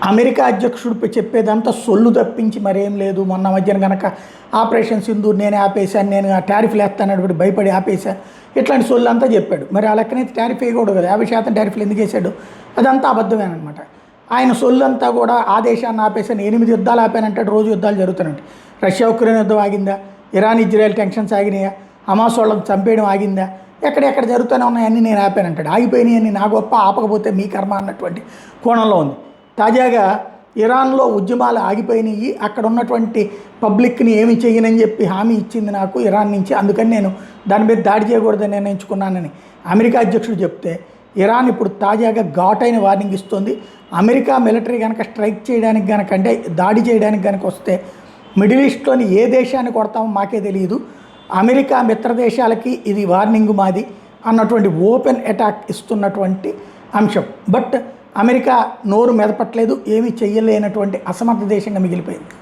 America అధ్యక్షుడు చెప్పేదంతా సొల్లు తప్పించి మరేం లేదు. మొన్న మధ్యన కనుక ఆపరేషన్ సింధూర్ నేనే ఆపేశాను, నేను ఆ టారిఫ్లు వేస్తానని భయపడి ఆపేశాను, ఇట్లాంటి సొల్లు అంతా చెప్పాడు. మరి ఆ లెక్కనైతే టారిఫ్ వేయకూడదు కదా, 50% టారిఫ్లు ఎందుకు వేసాడు? అదంతా అబద్ధమేనమాట. ఆయన సొల్లు అంతా కూడా ఆ దేశాన్ని ఆపేశాను, 8 యుద్ధాలు ఆపానంటాడు, రోజు యుద్ధాలు జరుగుతున్నాయి. రష్యా ఉక్రెయిన్ యుద్ధం ఆగిందా? ఇరాన్ ఇజ్రాయెల్ టెన్షన్స్ ఆగినాయా? హమాస్ వాళ్ళని చంపేయడం ఆగిందా? ఎక్కడెక్కడ జరుగుతూనే ఉన్నాయి, అన్నీ నేను ఆపానంటాడు. ఆగిపోయినాయి అని నా గొప్ప, ఆపకపోతే మీ కర్మ అన్నటువంటి కోణంలో ఉంది. తాజాగా ఇరాన్లో ఉద్యమాలు ఆగిపోయినాయి, అక్కడ ఉన్నటువంటి పబ్లిక్ని ఏమి చేయనని చెప్పి హామీ ఇచ్చింది నాకు ఇరాన్ నుంచి, అందుకని నేను దాని మీద దాడి చేయకూడదని నిర్ణయించుకున్నానని అమెరికా అధ్యక్షుడు చెప్తే, ఇరాన్ ఇప్పుడు తాజాగా ఘాటైన వార్నింగ్ ఇస్తుంది. అమెరికా మిలిటరీ కనుక స్ట్రైక్ చేయడానికి కనుక, అంటే దాడి చేయడానికి కనుక వస్తే మిడిల్ ఈస్ట్లోని ఏ దేశాన్ని కొడతామో మాకే తెలియదు, అమెరికా మిత్ర దేశాలకి ఇది వార్నింగ్ మాది అన్నటువంటి ఓపెన్ అటాక్ ఇస్తున్నటువంటి అంశం. బట్ అమెరికా నోరు మెదపట్లేదు, ఏమీ చెయ్యలేనటువంటి అసమర్థ దేశంగా మిగిలిపోయింది.